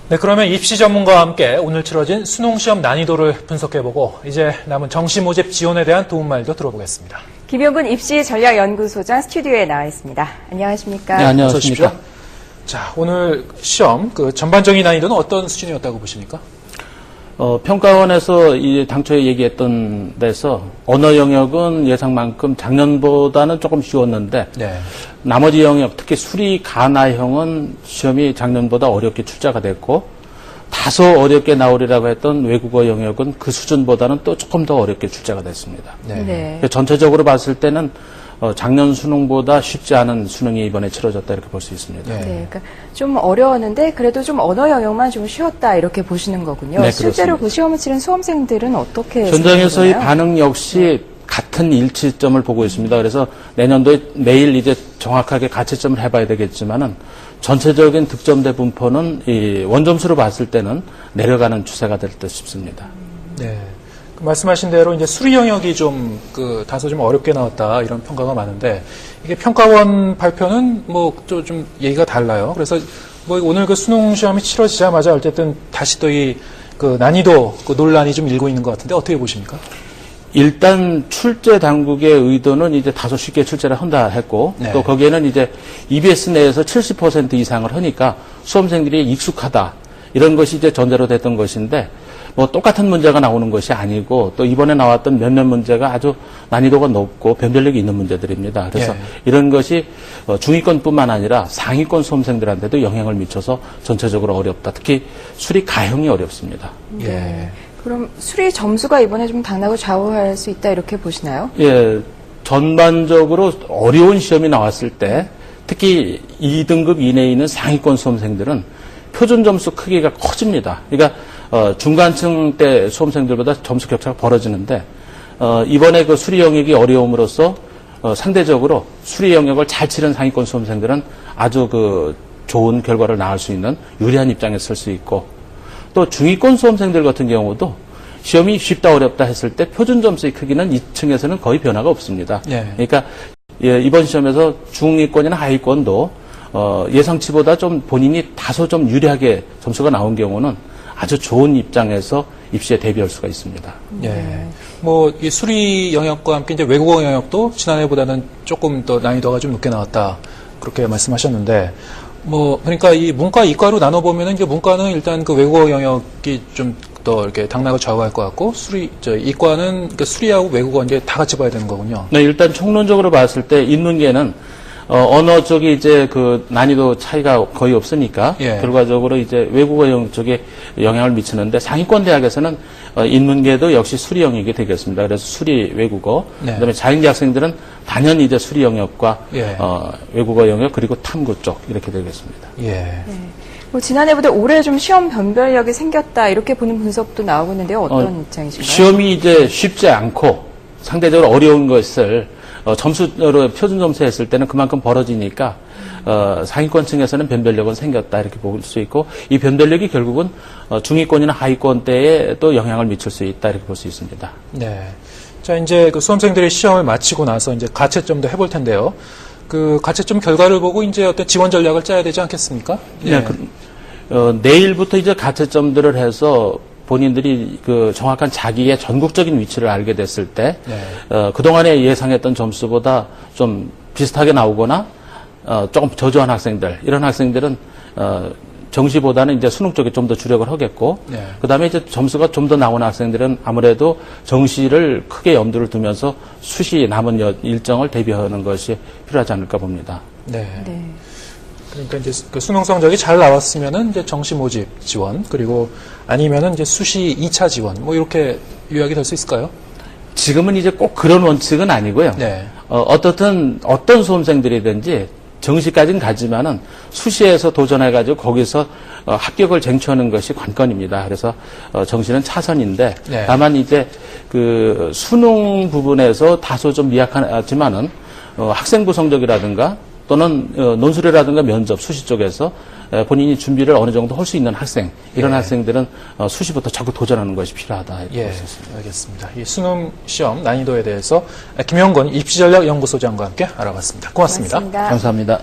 네, 그러면 입시 전문가와 함께 오늘 치러진 수능시험 난이도를 분석해보고 이제 남은 정시 모집 지원에 대한 도움말도 들어보겠습니다. 김용근 입시전략연구소장 스튜디오에 나와 있습니다. 안녕하십니까? 네, 안녕하십니까? 자, 오늘 시험 전반적인 난이도는 어떤 수준이었다고 보십니까? 평가원에서 당초에 얘기했던 데서 언어 영역은 예상만큼 작년보다는 조금 쉬웠는데 네. 나머지 영역, 특히 수리 가나형은 시험이 작년보다 어렵게 출제가 됐고 다소 어렵게 나오리라고 했던 외국어 영역은 그 수준보다는 또 조금 더 어렵게 출제가 됐습니다. 네. 전체적으로 봤을 때는 작년 수능보다 쉽지 않은 수능이 이번에 치러졌다 이렇게 볼 수 있습니다. 네, 그러니까 좀 어려웠는데 그래도 좀 언어 영역만 좀 쉬웠다 이렇게 보시는 거군요. 네, 실제로 그렇습니다. 그 시험을 치른 수험생들은 어떻게 현장에서의 생각하나요? 반응 역시 같은 일치점을 보고 있습니다. 그래서 내년도에 내일 이제 정확하게 가채점을 해봐야 되겠지만은 전체적인 득점대 분포는 이 원점수로 봤을 때는 내려가는 추세가 될 듯 싶습니다. 네. 말씀하신 대로 이제 수리 영역이 좀 다소 좀 어렵게 나왔다 이런 평가가 많은데 이게 평가원 발표는 좀 얘기가 달라요. 그래서 오늘 그 수능 시험이 치러지자마자 어쨌든 다시 또 이 난이도 논란이 좀 일고 있는 것 같은데 어떻게 보십니까? 일단 출제 당국의 의도는 이제 다소 쉽게 출제를 한다 했고 네. 또 거기에는 이제 EBS 내에서 70% 이상을 하니까 수험생들이 익숙하다 이런 것이 이제 전제로 됐던 것인데 똑같은 문제가 나오는 것이 아니고 또 이번에 나왔던 몇몇 문제가 아주 난이도가 높고 변별력이 있는 문제들입니다. 그래서 이런 것이 중위권뿐만 아니라 상위권 수험생들한테도 영향을 미쳐서 전체적으로 어렵다. 특히 수리 가형이 어렵습니다. 네. 그럼 수리 점수가 이번에 좀 당락을 좌우할 수 있다 이렇게 보시나요? 예, 전반적으로 어려운 시험이 나왔을 때 특히 2등급 이내에 있는 상위권 수험생들은 표준 점수 크기가 커집니다. 그러니까 중간층 때 수험생들보다 점수 격차가 벌어지는데 이번에 그 수리 영역이 어려움으로써 상대적으로 수리 영역을 잘 치른 상위권 수험생들은 아주 좋은 결과를 낳을 수 있는 유리한 입장에 설 수 있고 또 중위권 수험생들 같은 경우도 시험이 쉽다 어렵다 했을 때 표준 점수의 크기는 2층에서는 거의 변화가 없습니다. 그러니까 이번 시험에서 중위권이나 하위권도 예상치보다 좀 본인이 다소 좀 유리하게 점수가 나온 경우는 아주 좋은 입장에서 입시에 대비할 수가 있습니다. 예. 이 수리 영역과 함께 이제 외국어 영역도 지난해보다는 조금 더 난이도가 좀 높게 나왔다. 그렇게 말씀하셨는데, 그러니까 이 문과, 이과로 나눠보면은 이제 문과는 일단 그 외국어 영역이 좀 더 이렇게 당락을 좌우할 것 같고, 이과는 그러니까 수리하고 외국어 이제 다 같이 봐야 되는 거군요. 네, 일단 총론적으로 봤을 때 인문계는 언어 쪽이 이제 난이도 차이가 거의 없으니까 결과적으로 이제 외국어 영역 쪽에 영향을 미치는데 상위권 대학에서는 인문계도 역시 수리 영역이 되겠습니다. 그래서 수리 외국어, 그다음에 자연계 학생들은 당연히 이제 수리 영역과 외국어 영역 그리고 탐구 쪽 이렇게 되겠습니다. 지난해보다 올해 좀 시험 변별력이 생겼다 이렇게 보는 분석도 나오고 있는데요. 어떤 입장이신가요? 시험이 이제 쉽지 않고 상대적으로 어려운 것을 점수로 표준 점수 했을 때는 그만큼 벌어지니까 상위권층에서는 변별력은 생겼다 이렇게 볼 수 있고 이 변별력이 결국은 중위권이나 하위권 때에 또 영향을 미칠 수 있다 이렇게 볼 수 있습니다. 네. 자, 이제 수험생들이 시험을 마치고 나서 이제 가채점도 해볼 텐데요. 가채점 결과를 보고 이제 어떤 지원 전략을 짜야 되지 않겠습니까? 네. 내일부터 이제 가채점들을 해서 본인들이 정확한 자기의 전국적인 위치를 알게 됐을 때, 그동안에 예상했던 점수보다 좀 비슷하게 나오거나, 조금 저조한 학생들, 이런 학생들은, 정시보다는 이제 수능 쪽에 좀 더 주력을 하겠고, 그 다음에 이제 점수가 좀 더 나오는 학생들은 아무래도 정시를 크게 염두를 두면서 수시 남은 일정을 대비하는 것이 필요하지 않을까 봅니다. 네. 그러니까 이제 수능 성적이 잘 나왔으면은 이제 정시 모집 지원, 그리고 아니면은 이제 수시 2차 지원, 이렇게 요약이 될 수 있을까요? 지금은 이제 꼭 그런 원칙은 아니고요. 어떻든 어떤 수험생들이든지 정시까지는 가지만은 수시에서 도전해가지고 거기서 합격을 쟁취하는 것이 관건입니다. 그래서 정시는 차선인데 다만 이제 수능 부분에서 다소 좀 미약하지만은 학생부 성적이라든가 또는 논술이라든가 면접, 수시 쪽에서 본인이 준비를 어느 정도 할 수 있는 학생, 이런 학생들은 수시부터 적극 도전하는 것이 필요하다. 알겠습니다. 이 수능 시험 난이도에 대해서 김용근 입시전략연구소장과 함께 알아봤습니다. 고맙습니다. 고맙습니다. 감사합니다.